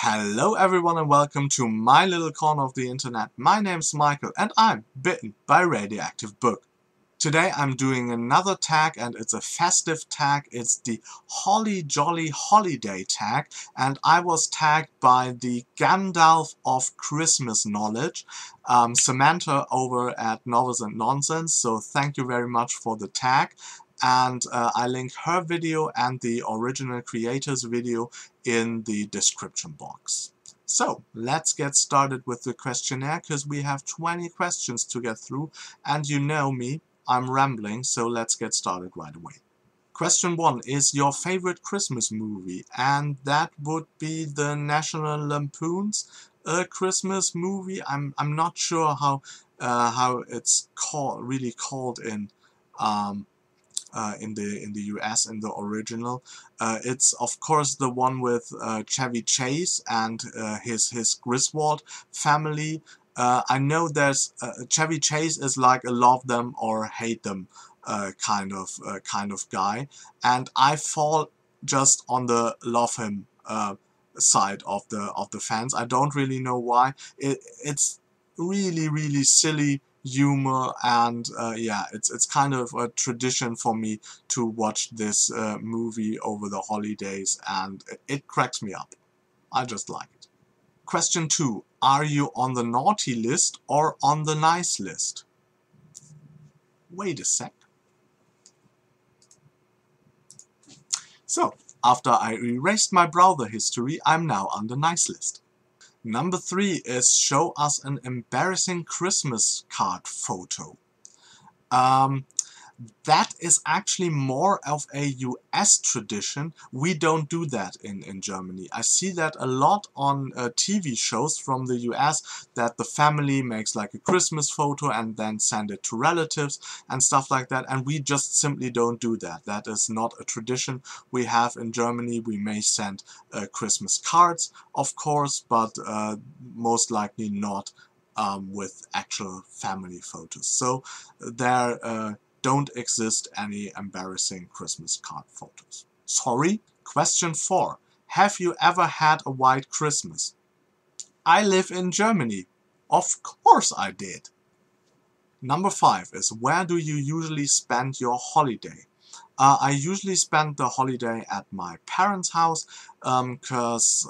Hello everyone and welcome to my little corner of the internet. My name's Michael and I'm bitten by a radioactive book. Today I'm doing another tag and it's a festive tag. It's the Holly Jolly Holiday tag and I was tagged by the Gandalf of Christmas Knowledge, Samantha over at Novels and Nonsense, so thank you very much for the tag. And I link her video and the original creators video in the description box. So let's get started with the questionnaire because we have 20 questions to get through and you know me, I'm rambling, so let's get started right away. Question 1 is your favorite Christmas movie, and that would be the National Lampoon's Christmas movie. I'm not sure how it's really called in the US in the original. It's of course the one with Chevy Chase and his Griswold family. I know there's Chevy Chase is like a love them or hate them kind of guy, and I fall just on the love him side of the fans. I don't really know why. It's really silly humor, and yeah, it's kind of a tradition for me to watch this movie over the holidays, and it cracks me up. I just like it. Question 2. Are you on the naughty list or on the nice list? Wait a sec. So, after I erased my browser history, I'm now on the nice list. Number 3 is show us an embarrassing Christmas card photo. That is actually more of a US tradition. We don't do that in Germany. I see that a lot on TV shows from the US, that the family makes like a Christmas photo and then send it to relatives and stuff like that, and we just simply don't do that. That is not a tradition we have in Germany. We may send Christmas cards, of course, but most likely not with actual family photos. So there don't exist any embarrassing Christmas card photos. Sorry. Question 4. Have you ever had a white Christmas? I live in Germany. Of course I did. Number 5 is where do you usually spend your holiday? I usually spend the holiday at my parents' house because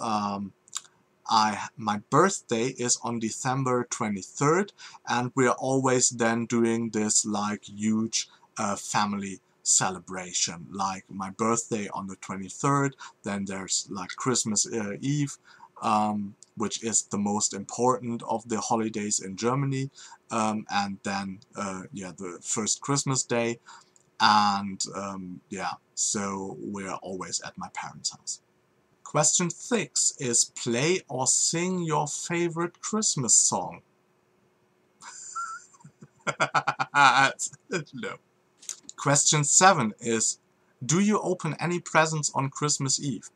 my birthday is on December 23rd, and we're always then doing this like huge family celebration, like my birthday on the 23rd, then there's like Christmas Eve, which is the most important of the holidays in Germany, and then yeah, the first Christmas day, and yeah, so we're always at my parents' house. Question 6 is play or sing your favorite Christmas song. No. Question 7 is do you open any presents on Christmas Eve?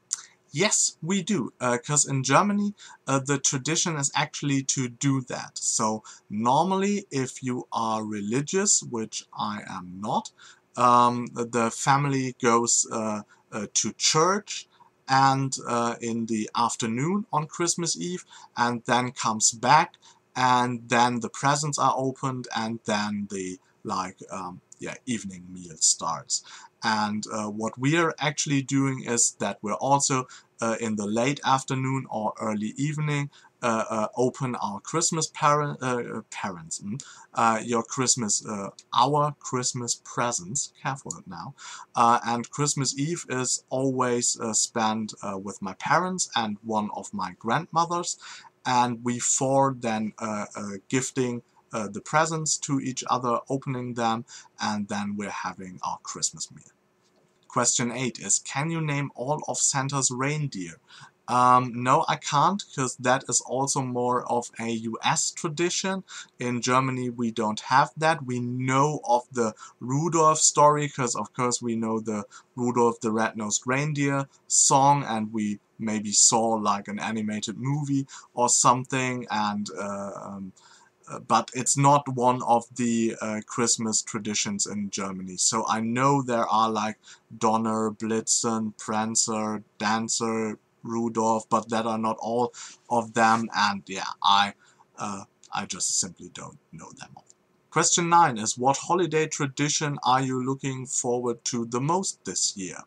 Yes, we do, because in Germany the tradition is actually to do that. So normally if you are religious, which I am not, the family goes to church and in the afternoon on Christmas Eve, and then comes back, and then the presents are opened, and then the yeah, evening meal starts. And what we are actually doing is that we're also in the late afternoon or early evening open our Christmas our Christmas presents, careful now, and Christmas Eve is always spent with my parents and one of my grandmothers, and we four then gifting the presents to each other, opening them, and then we're having our Christmas meal. Question 8 is, can you name all of Santa's reindeer? No, I can't, because that is also more of a US tradition. In Germany we don't have that. We know of the Rudolph story, because of course we know the Rudolph the Red-Nosed Reindeer song, and we maybe saw like an animated movie or something, and but it's not one of the Christmas traditions in Germany. So I know there are like Donner, Blitzen, Prancer, Dancer, Rudolph, but that are not all of them, and yeah, I just simply don't know them all. Question 9 is, what holiday tradition are you looking forward to the most this year?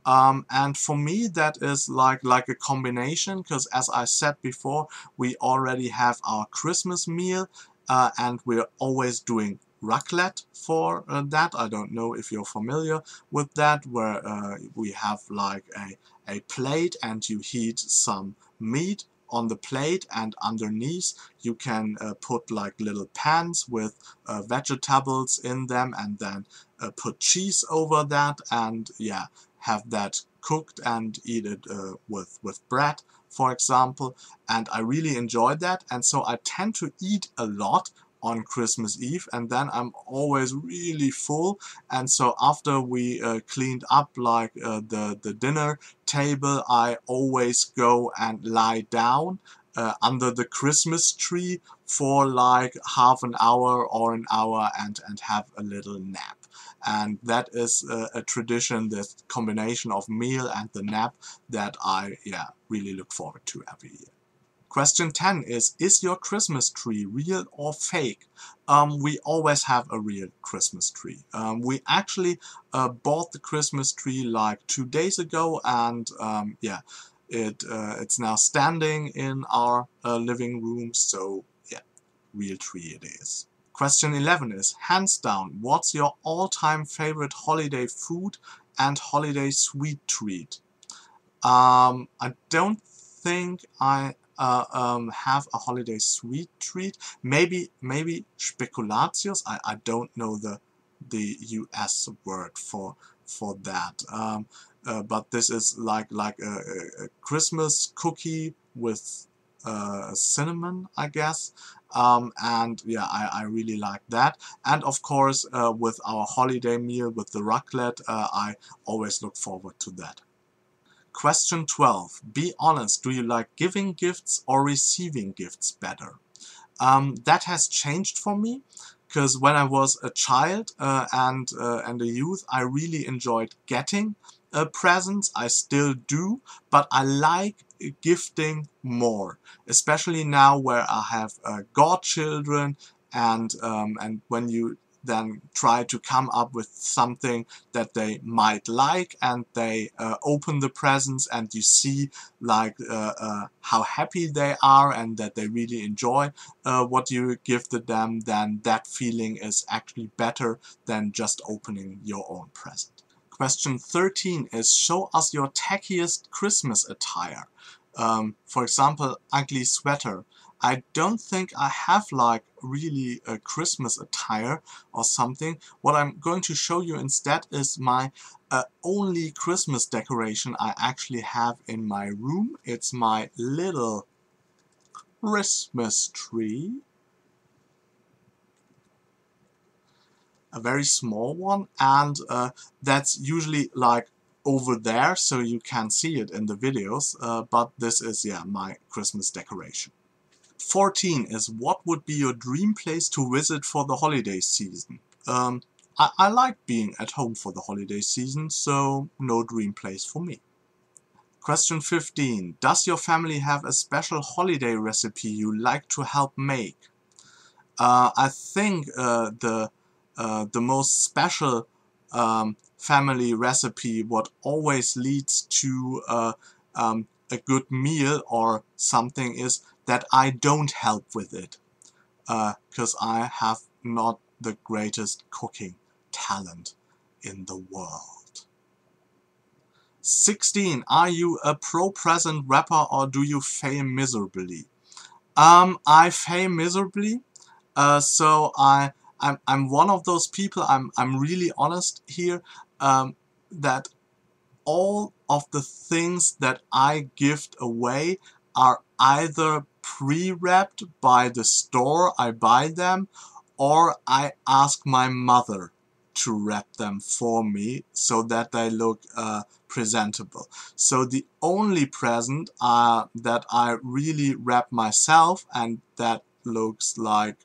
And for me, that is like a combination, because as I said before, we already have our Christmas meal, and we're always doing raclette for that. I don't know if you're familiar with that, where we have like a plate and you heat some meat on the plate, and underneath you can put like little pans with vegetables in them, and then put cheese over that, and yeah, have that cooked and eat it with bread, for example. And I really enjoyed that, and so I tend to eat a lot on Christmas Eve, and then I'm always really full. And so after we cleaned up like the dinner table, I always go and lie down under the Christmas tree for like half an hour or an hour, and have a little nap. And that is a tradition, this combination of meal and the nap, that I really look forward to every year. Question 10 is your Christmas tree real or fake? We always have a real Christmas tree. We actually bought the Christmas tree like 2 days ago, and yeah, it's now standing in our living room, so yeah, real tree it is. Question 11 is, hands down, what's your all-time favorite holiday food and holiday sweet treat? I don't think I have a holiday sweet treat. Maybe Spekulatius. I don't know the US word for that. But this is like a Christmas cookie with cinnamon, I guess. And yeah, I really like that. And of course, with our holiday meal with the raclette, I always look forward to that. Question 12. Be honest, do you like giving gifts or receiving gifts better? That has changed for me, because when I was a child and a youth, I really enjoyed getting presents. I still do, but I like gifting more, especially now where I have godchildren, and when you then try to come up with something that they might like, and they open the presents, and you see like how happy they are and that they really enjoy what you gifted them, then that feeling is actually better than just opening your own present. Question 13 is, show us your tackiest Christmas attire. For example, ugly sweater. I don't think I have like really a Christmas attire or something. What I'm going to show you instead is my only Christmas decoration I actually have in my room. It's my little Christmas tree. A very small one, and that's usually like over there, so you can see it in the videos, but this is my Christmas decoration. 14 is, what would be your dream place to visit for the holiday season? I like being at home for the holiday season, so no dream place for me. Question 15. Does your family have a special holiday recipe you like to help make? I think the most special family recipe, what always leads to a good meal or something, is that I don't help with it, because I have not the greatest cooking talent in the world. 16. Are you a pro-present rapper or do you fail miserably? I fail miserably, so I'm one of those people, I'm really honest here, that all of the things that I gift away are either pre-wrapped by the store I buy them, or I ask my mother to wrap them for me so that they look presentable. So the only present that I really wrap myself and that looks like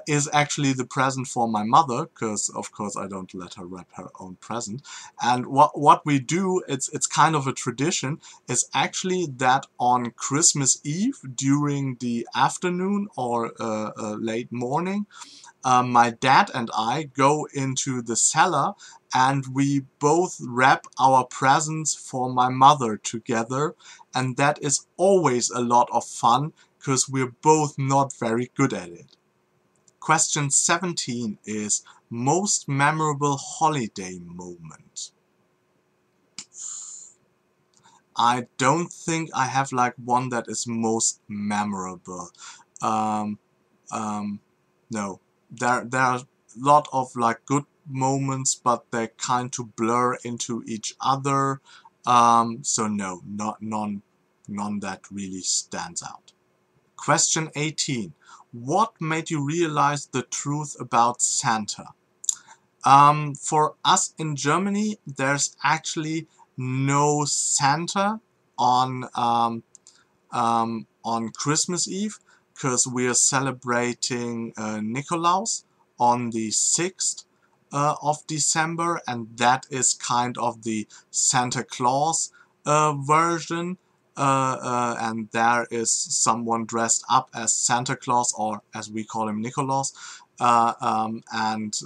is actually the present for my mother, because of course I don't let her wrap her own present. And what we do, it's kind of a tradition, is actually that on Christmas Eve during the afternoon or late morning, my dad and I go into the cellar and we both wrap our presents for my mother together, and that is always a lot of fun because we're both not very good at it. Question 17 is most memorable holiday moment. I don't think I have like one that is most memorable. Um, no, there are a lot of like good moments, but they kind of blur into each other. So no, none that really stands out. Question 18. What made you realize the truth about Santa? For us in Germany, there's actually no Santa on Christmas Eve, because we are celebrating Nikolaus on the 6th of December, and that is kind of the Santa Claus version. And there is someone dressed up as Santa Claus, or as we call him, Nikolaus, and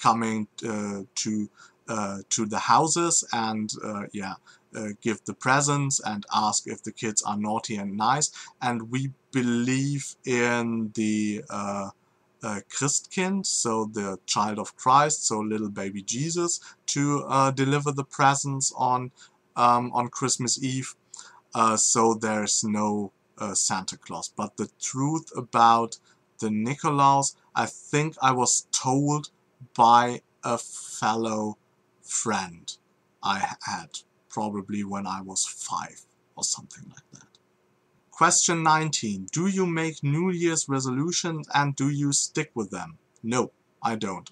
coming to the houses and give the presents and ask if the kids are naughty and nice. And we believe in the Christkind, so the child of Christ, so little baby Jesus, to deliver the presents on Christmas Eve. So there's no Santa Claus. But the truth about the Nikolaus, I think I was told by a fellow friend I had, probably when I was 5 or something like that. Question 19. Do you make New Year's resolutions and do you stick with them? No, I don't.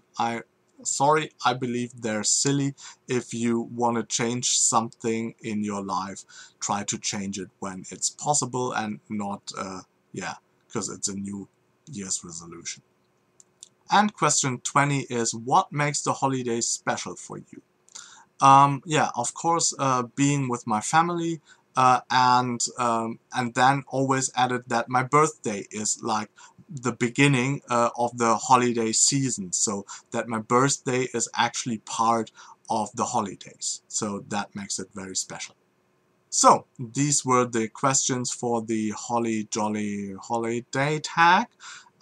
Sorry, I believe they're silly. If you want to change something in your life, try to change it when it's possible and not, because it's a New Year's resolution. And question 20 is, what makes the holidays special for you? Of course, being with my family, and then always added that my birthday is like the beginning of the holiday season, so that my birthday is actually part of the holidays, so that makes it very special. So these were the questions for the Holly Jolly Holiday tag,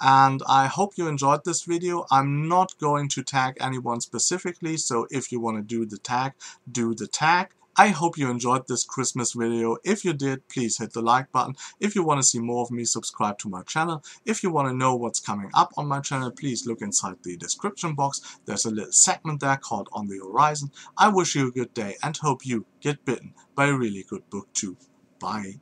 and I hope you enjoyed this video. I'm not going to tag anyone specifically, so if you want to do the tag, do the tag. I hope you enjoyed this Christmas video. If you did, please hit the like button. If you want to see more of me, subscribe to my channel. If you want to know what's coming up on my channel, please look inside the description box. There's a little segment there called On the Horizon. I wish you a good day and hope you get bitten by a really good book too. Bye.